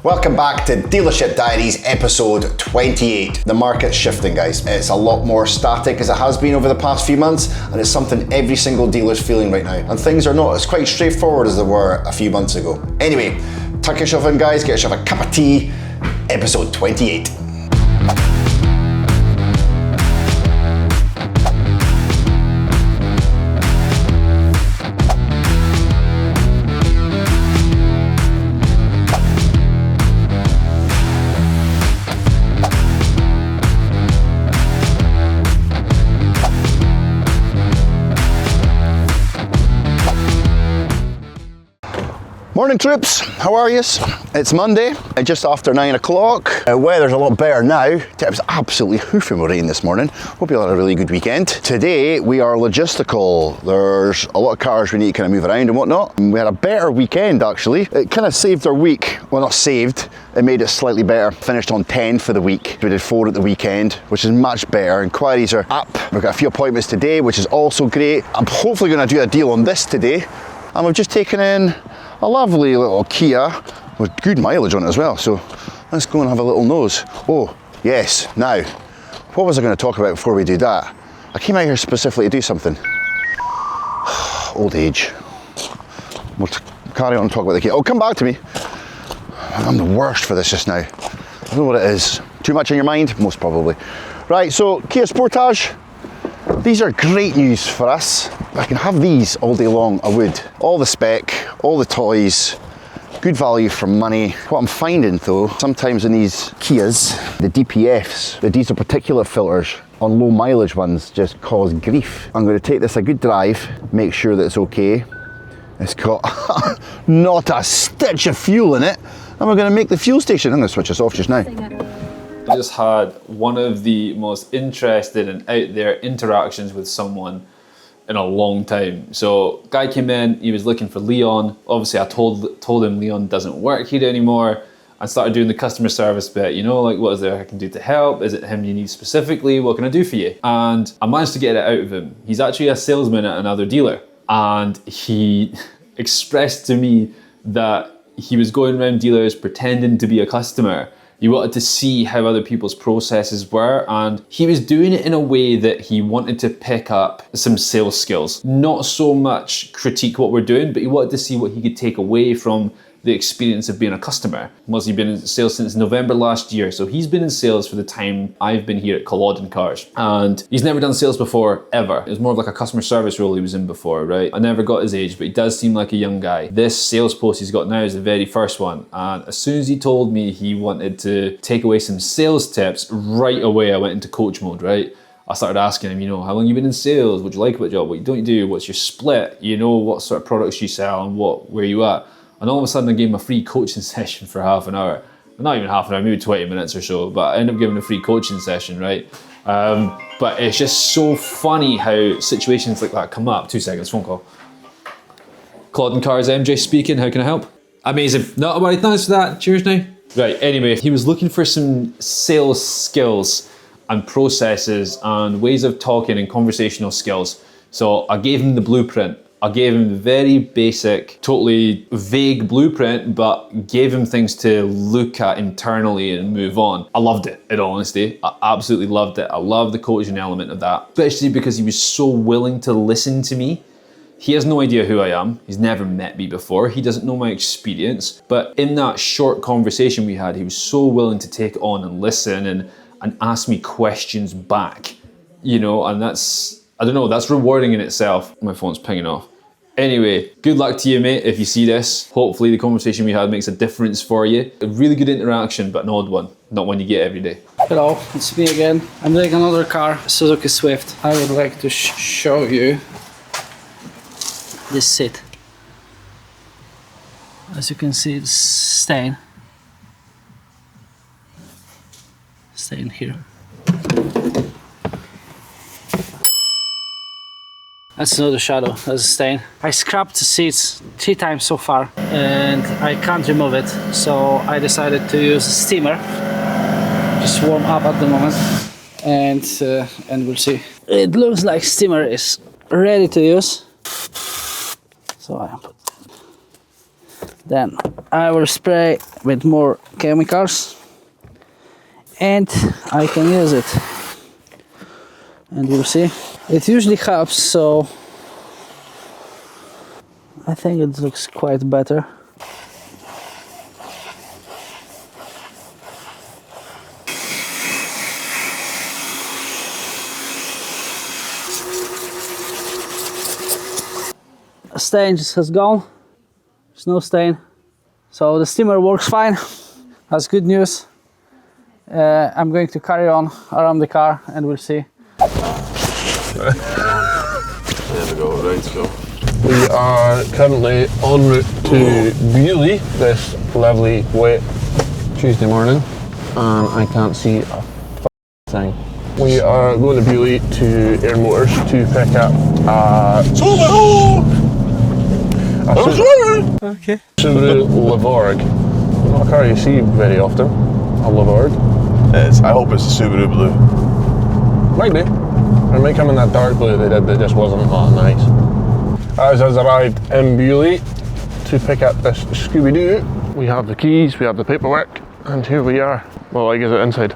Welcome back to Dealership Diaries episode 28. The market's shifting, guys. It's a lot more static as it has been over the past few months, and it's something every single dealer's feeling right now. And things are not as quite straightforward as they were a few months ago. Anyway, tuck yourself in, guys, get yourself a cup of tea. Episode 28. Morning troops, how are yous? It's Monday, just after 9 o'clock. Weather's a lot better now. It was absolutely hoofing with rain this morning. Hope you had a really good weekend. Today we are logistical. There's a lot of cars we need to kind of move around and whatnot. We had a better weekend actually. It kind of saved our week. Well, not saved, it made it slightly better. Finished on 10 for the week. We did 4 at the weekend, which is much better. Inquiries are up. We've got a few appointments today, which is also great. I'm hopefully going to do a deal on this today. And we've just taken in a lovely little Kia with good mileage on it as well. So let's go and have a little nose. Oh, yes. Now, what was I going to talk about before we do that? I came out here specifically to do something. Old age. We'll carry on and talk about the Kia. Oh, come back to me. I'm the worst for this just now. I don't know what it is. Too much on your mind? Most probably. Right, so Kia Sportage. These are great news for us. I can have these all day long, I would. All the spec, all the toys, good value for money. What I'm finding though, sometimes in these Kias, the DPFs, the diesel particulate filters on low mileage ones just cause grief. I'm going to take this a good drive, make sure that it's okay. It's got not a stitch of fuel in it. And we're going to make the fuel station. I'm going to switch this off just now. I just had one of the most interesting and out there interactions with someone in a long time. So guy came in, he was looking for Leon. Obviously I told him Leon doesn't work here anymore. I started doing the customer service bit, you know, like what is there I can do to help? Is it him you need specifically? What can I do for you? And I managed to get it out of him. He's actually a salesman at another dealer. And he expressed to me that he was going around dealers pretending to be a customer. He wanted to see how other people's processes were, and he was doing it in a way that he wanted to pick up some sales skills. Not so much critique what we're doing, but he wanted to see what he could take away from the experience of being a customer. He's been in sales since November last year, so he's been in sales for the time I've been here at Culloden Cars. And he's never done sales before, ever. It was more of like a customer service role he was in before, right? I never got his age, but he does seem like a young guy. This sales post he's got now is the very first one. And as soon as he told me he wanted to take away some sales tips, right away I went into coach mode, right? I started asking him, you know, how long you been in sales? What do you like about the job? What don't you do? What's your split? You know, what sort of products you sell and where you at? And all of a sudden I gave him a free coaching session for half an hour. Not even half an hour, maybe 20 minutes or so, but I ended up giving a free coaching session, right? But it's just so funny how situations like that come up. 2 seconds, phone call. Culloden Cars, MJ speaking, how can I help? Amazing, not a worry, thanks for that, cheers now. Right, anyway, he was looking for some sales skills and processes and ways of talking and conversational skills. So I gave him the blueprint. I gave him the very basic, totally vague blueprint, but gave him things to look at internally and move on. I loved it, in all honesty. I absolutely loved it. I love the coaching element of that, especially because he was so willing to listen to me. He has no idea who I am. He's never met me before. He doesn't know my experience. But in that short conversation we had, he was so willing to take on and listen and ask me questions back, you know, and that's, I don't know, that's rewarding in itself. My phone's pinging off. Anyway, good luck to you, mate, if you see this. Hopefully the conversation we had makes a difference for you. A really good interaction, but an odd one. Not one you get every day. Hello, it's me again. I'm doing another car, Suzuki Swift. I would like to show you this seat. As you can see, it's staying here. That's another shadow, that's a stain. I scrapped the seats 3 times so far and I can't remove it, so I decided to use a steamer. Just warm up at the moment and we'll see. It looks like steamer is ready to use. So I put Then I will spray with more chemicals and I can use it. And you'll see, it usually helps, so I think it looks quite better. Stain just has gone. There's no stain, so the steamer works fine. That's good news. I'm going to carry on around the car and we'll see. There we go, right, so we are currently en route to Beaulieu this lovely wet Tuesday morning, and I can't see a thing. We are going to Beaulieu to Air Motors to pick up a Subaru Lavorg. Not a car you see very often, a Lavorg. I hope it's a Subaru Blue. Might be. It might come in that dark blue they did that just wasn't that nice. As has arrived in Beaulieu to pick up this Scooby-Doo. We have the keys, we have the paperwork, and here we are. Well, I guess it inside.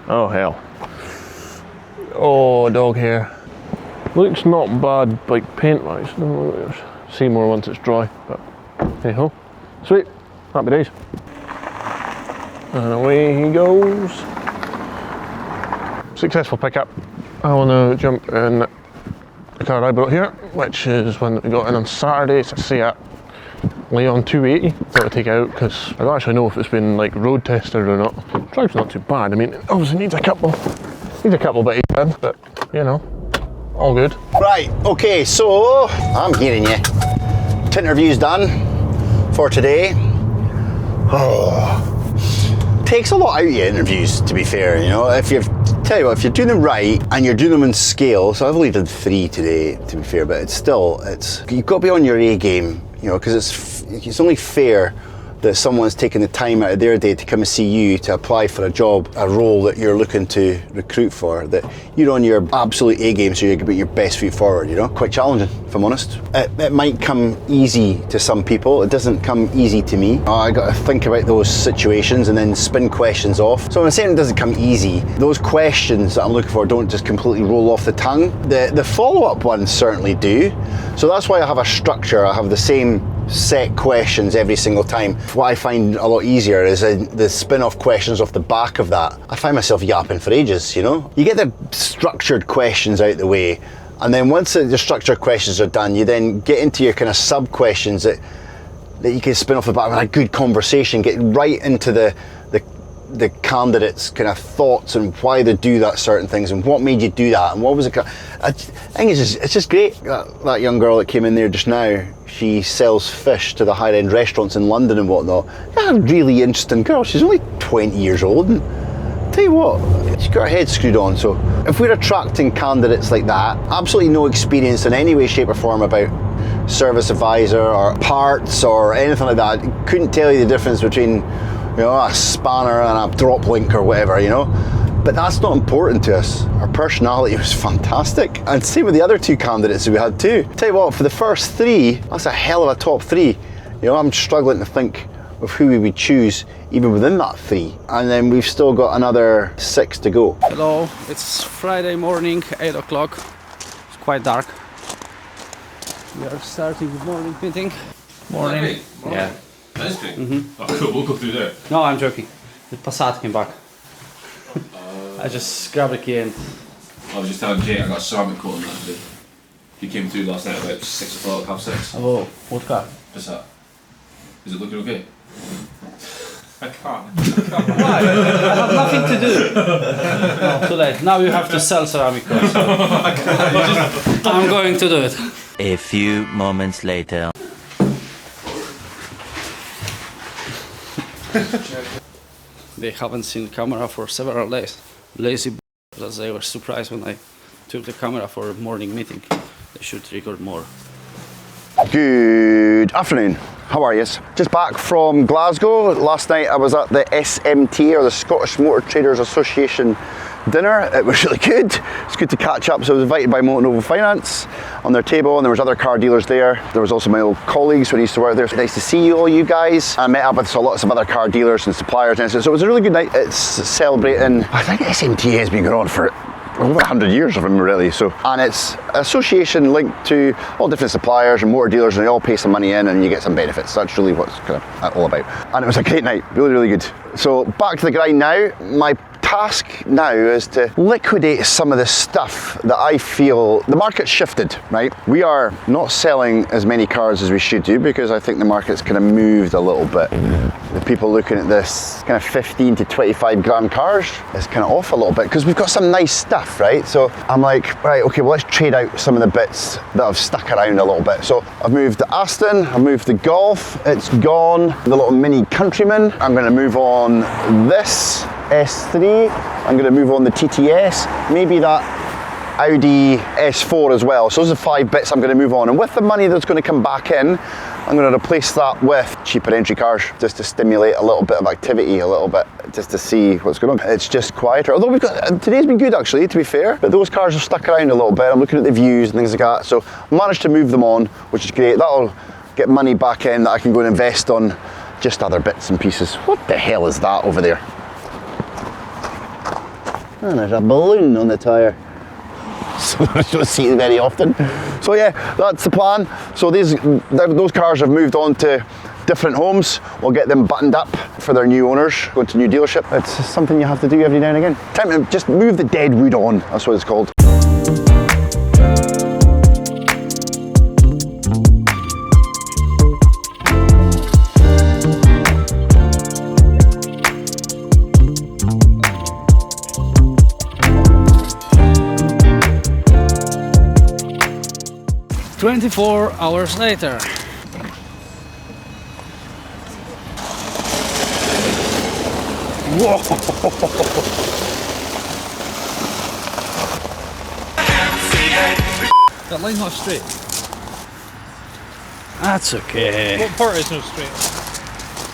Oh hell. Oh, dog hair. Looks not bad, like paint-wise. See more once it's dry, but hey ho. Sweet, happy days. And away he goes. Successful pickup. I will now jump in the car I brought here, which is one that we got in on Saturday. It's a Seat Leon 280. Thought I'd take it out because I don't actually know if it's been like road tested or not. The drive's not too bad. I mean, it obviously needs a couple bitties in, but you know, all good. Right, okay, so I'm hearing you. Interview's done for today. Oh, takes a lot out of you, interviews, to be fair. You know, if you're doing them right and you're doing them in scale, so I've only done 3 today, to be fair, but it's you've got to be on your A game, you know, because it's only fair that someone's taking the time out of their day to come and see you to apply for a job, a role that you're looking to recruit for, that you're on your absolute A game so you can put your best foot forward, you know? Quite challenging, if I'm honest. It might come easy to some people, it doesn't come easy to me. I got to think about those situations and then spin questions off. So when I'm saying it doesn't come easy, those questions that I'm looking for don't just completely roll off the tongue. The follow-up ones certainly do. So that's why I have a structure. I have the same set questions every single time. What I find a lot easier is the spin-off questions off the back of that. I find myself yapping for ages, you know? You get the structured questions out the way, and then once the structured questions are done, you then get into your kind of sub-questions that you can spin off the back of a good conversation, get right into the candidates' kind of thoughts and why they do that certain things and what made you do that and what was it. I think it's just great. That young girl that came in there just now, she sells fish to the higher end restaurants in London and whatnot. Yeah, a really interesting girl. She's only 20 years old, and tell you what, she's got her head screwed on. So if we're attracting candidates like that, absolutely no experience in any way, shape or form about service advisor or parts or anything like that, couldn't tell you the difference between, you know, a spanner and a drop link or whatever, you know. But that's not important to us. Our personality was fantastic. And same with the other 2 candidates that we had too. Tell you what, for the first 3, that's a hell of a top 3. You know, I'm struggling to think of who we would choose even within that 3. And then we've still got another 6 to go. Hello, it's Friday morning, 8 o'clock. It's quite dark. We are starting the morning meeting. Morning. Yeah. Nice thing. Oh, cool. We'll go through there. No, I'm joking. The Passat came back. I just grabbed the key and... I was just telling Jay I got a ceramic coat on that today. He came through last night about 6 o'clock, half 6. Oh, what car? Passat. Is it looking okay? I can't. Why? I have nothing to do. No, too late. Now you have to sell ceramic cars. I'm going to do it. A few moments later. They haven't seen camera for several days. Lazy because they were surprised when I took the camera for a morning meeting. They should record more. Good afternoon. How are you? Just back from Glasgow. Last night I was at the SMT, or the Scottish Motor Traders Association dinner. It was really good. It's good to catch up. So I was invited by Motor Finance on their table, and there was other car dealers there. There was also my old colleagues when I used to work there. So nice to see you all, you guys. I met up with lots of other car dealers and suppliers, and so it was a really good night. It's celebrating, I think SMTA has been going on for over 100 years of them, really. So, and it's an association linked to all different suppliers and motor dealers, and they all pay some money in and you get some benefits. That's really what's kind of all about. And it was a great night, really, really good. So back to the grind now. My task now is to liquidate some of the stuff that I feel the market's shifted, right? We are not selling as many cars as we should do because I think the market's kind of moved a little bit. The people looking at this kind of 15 to 25 grand cars is kind of off a little bit because we've got some nice stuff, right? So I'm like, right, okay, well, let's trade out some of the bits that have stuck around a little bit. So I've moved the Aston, I've moved the Golf, it's gone. The little Mini Countryman, I'm gonna move on this S3, I'm going to move on the TTS, maybe that Audi S4 as well. So those are 5 bits I'm going to move on, and with the money that's going to come back in, I'm going to replace that with cheaper entry cars just to stimulate a little bit of activity, a little bit just to see what's going on. It's just quieter, although today's been good actually, to be fair, but those cars have stuck around a little bit. I'm looking at the views and things like that, so I managed to move them on, which is great. That'll get money back in that I can go and invest on just other bits and pieces. What the hell is that over there? And there's a balloon on the tyre. So I don't see it very often. So yeah, that's the plan. So those cars have moved on to different homes. We'll get them buttoned up for their new owners, going to new dealership. It's something you have to do every now and again. Time to just move the dead wood on, that's what it's called. 24 hours later. Whoa! That line's not straight. That's okay. What part is not straight?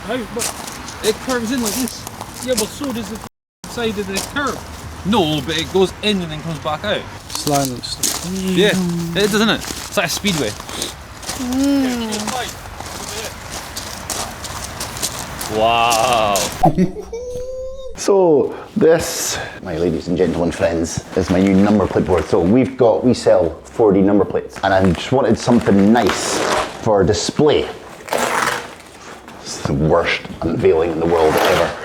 How? But it curves in like this. Yeah, but so does the side of the curve. No, but it goes in and then comes back out. Slowly. Yeah, it does, isn't it? It's like a speedway. Wow. So this, my ladies and gentlemen friends, is my new number plate board. So we sell 4D number plates, and I just wanted something nice for display. It's the worst unveiling in the world ever.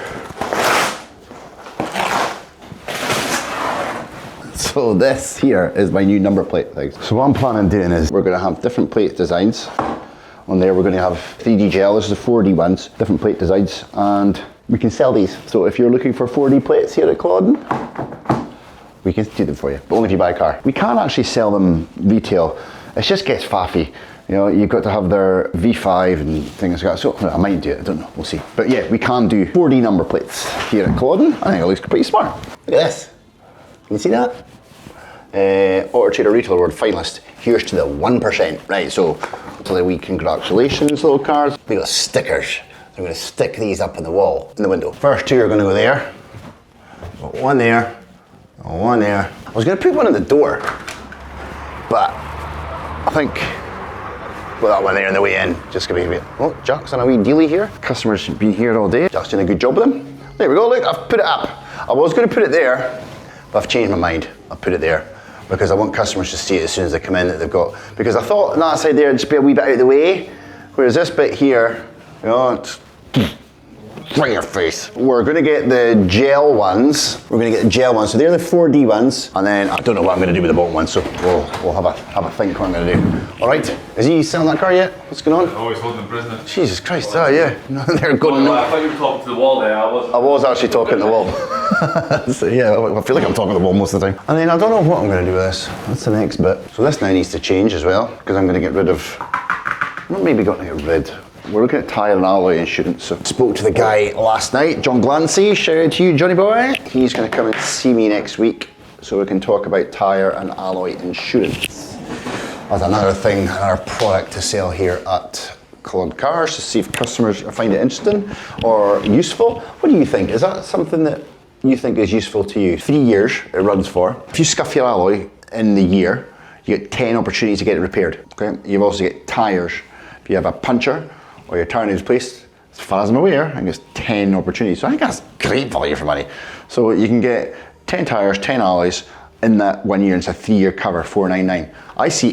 So this here is my new number plate thing. So what I'm planning on doing is we're going to have different plate designs. On there we're going to have 3D gel, this is the 4D ones, different plate designs, and we can sell these. So if you're looking for 4D plates here at Culloden, we can do them for you, but only if you buy a car. We can't actually sell them retail, it just gets faffy. You know, you've got to have their V5 and things like that. So I might do it, I don't know, we'll see. But yeah, we can do 4D number plates here at Culloden. I think it looks pretty smart. Look at this, can you see that? Auto Trader Retail Award finalist. Here's to the 1%. Right, so to the wee congratulations, little cars. We got stickers. So I'm going to stick these up on the wall, in the window. First 2 are going to go there. Got 1 there, 1 there. I was going to put 1 on the door, but I think put that 1 there on the way in. Just going to be a bit. Oh, Jack's on a wee dealie here. Customers been here all day. Jack's doing a good job with them. There we go. Look, I've put it up. I was going to put it there, but I've changed my mind. I'll put it there, because I want customers to see it as soon as they come in that they've got, because I thought on that side there it'd just be a wee bit out of the way, whereas this bit here, you know, it's right in your face. We're going to get the gel ones. We're going to get the gel ones. So they're the 4D ones, and then I don't know what I'm going to do with the bottom ones. So we'll have a think what I'm going to do. All right. Is he selling that car yet? What's going on? Always holding them prisoner. Jesus Christ! Oh yeah. They're going. I thought you were talking to the wall there. I was actually talking to the wall. So yeah, I feel like I'm talking to the wall most of the time. And then I don't know what I'm going to do with this. That's the next bit. So this now needs to change as well, because I'm going to get rid of. Not maybe going to get rid. We're looking at tyre and alloy insurance. So spoke to the guy last night, John Glancy. Shout out to you, Johnny boy. He's going to come and see me next week, so we can talk about tyre and alloy insurance. That's another thing, another product to sell here at Culloden Cars, to see if customers find it interesting or useful. What do you think? Is that something that you think is useful to you. 3 years it runs for. If you scuff your alloy in the year, you get 10 opportunities to get it repaired. Okay? You also get tyres. If you have a puncture or your tyre needs replaced, as far as I'm aware, I think it's 10 opportunities. So I think that's great value for money. So you can get 10 tyres, 10 alloys in that 1 year. It's a 3-year cover, $499. I see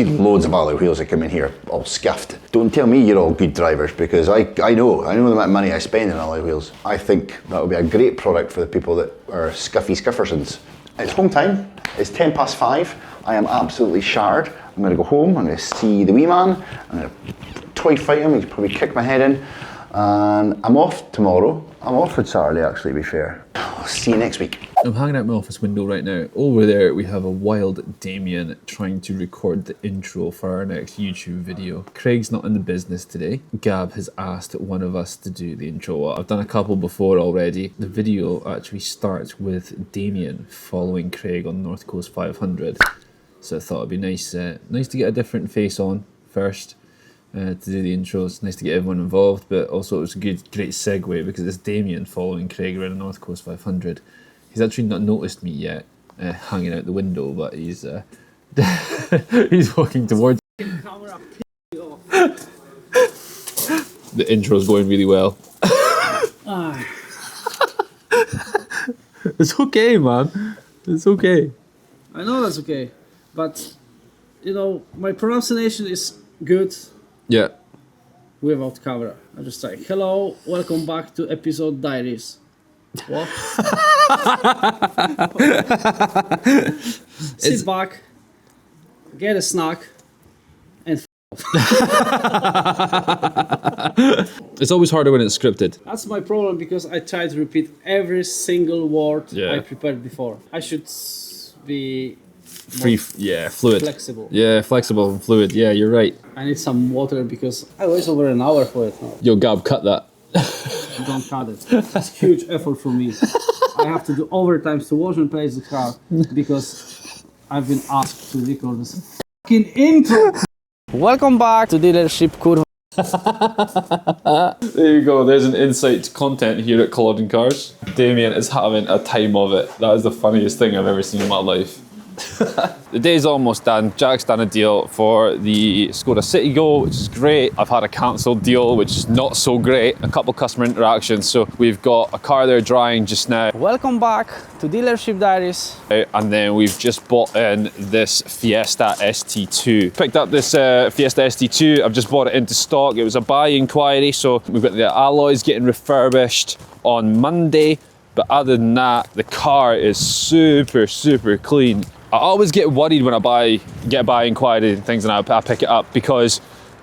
loads of alloy wheels that come in here all scuffed. Don't tell me you're all good drivers, because I know the amount of money I spend on alloy wheels. I think that would be a great product for the people that are scuffy scuffersons. It's home time. It's 5:10. I am absolutely shattered. I'm going to go home. I'm going to see the wee man. I'm going to toy fight him. He's probably kick my head in. And I'm off tomorrow. I'm off on Saturday, actually, to be fair. I'll see you next week. I'm hanging out my office window right now. Over there we have a wild Damien trying to record the intro for our next YouTube video. Craig's not in the business today. Gab has asked one of us to do the intro. I've done a couple before already. The video actually starts with Damien following Craig on North Coast 500. So I thought it'd be nice to get a different face on first. To do the intro. It's nice to get everyone involved, but also it was a great segue because it's Damien following Craig around the North Coast 500. He's actually not noticed me yet, hanging out the window, but he's he's walking towards me. The intro's going really well. It's okay, man. It's okay. I know that's okay, but you know, my pronunciation is good. Yeah. Without camera. I just say, hello, welcome back to episode Diaries. What? Sit back, get a snack, and It's always harder when it's scripted. That's my problem, because I try to repeat every single word I prepared before. I should be fluid. flexible. Yeah, flexible and fluid. Yeah, you're right. I need some water because I waste over an hour for it now. Yo, Gab, cut that. Don't cut it. It's huge effort for me. I have to do overtimes to wash and place the car because I've been asked to record this fucking intro. Welcome back to dealership Kurwa. There you go. There's an insight to content here at Culloden Cars. Damien is having a time of it. That is the funniest thing I've ever seen in my life. The day's almost done. Jack's done a deal for the Skoda Citigo, which is great. I've had a cancelled deal, which is not so great. A couple customer interactions. So we've got a car there drying just now. Welcome back to Dealership Diaries. And then we've just bought in this Fiesta ST2. Picked up this Fiesta ST2. I've just bought it into stock. It was a buy inquiry. So we've got the alloys getting refurbished on Monday. But other than that, the car is super, super clean. I always get worried when I get a buy inquiry and things, and I pick it up because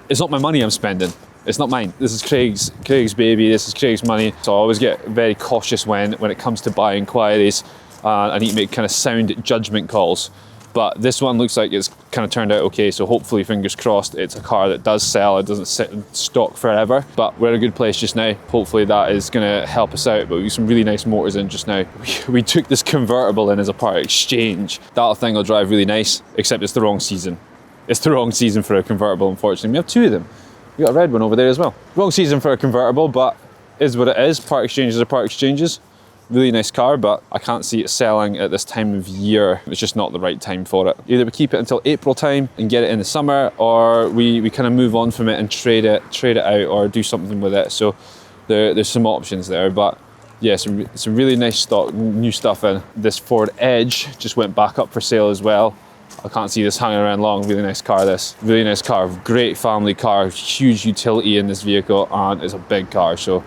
it's not my money I'm spending. It's not mine. This is Craig's baby. This is Craig's money. So I always get very cautious when it comes to buy inquiries. I need to make kind of sound judgment calls. But this one looks like it's kind of turned out okay. So hopefully, fingers crossed, it's a car that does sell. It doesn't sit in stock forever. But we're in a good place just now. Hopefully that is going to help us out. But we've got some really nice motors in just now. We took this convertible in as a part exchange. That thing will drive really nice, except it's the wrong season. It's the wrong season for a convertible, unfortunately. We have two of them. We got a red one over there as well. Wrong season for a convertible, but is what it is. Part exchanges are part exchanges. Really nice car, but I can't see it selling at this time of year. It's just not the right time for it. Either we keep it until April time and get it in the summer, or we kind of move on from it and trade it out or do something with it. So there's some options there, but yeah, some really nice stock, new stuff in. This Ford Edge just went back up for sale as well. I can't see this hanging around long. Really nice car, this. Really nice car, great family car, huge utility in this vehicle, and it's a big car, so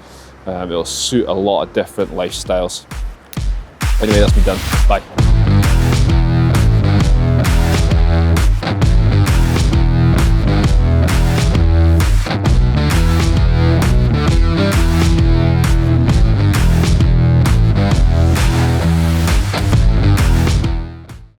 it'll suit a lot of different lifestyles. Anyway, that's me done. Bye.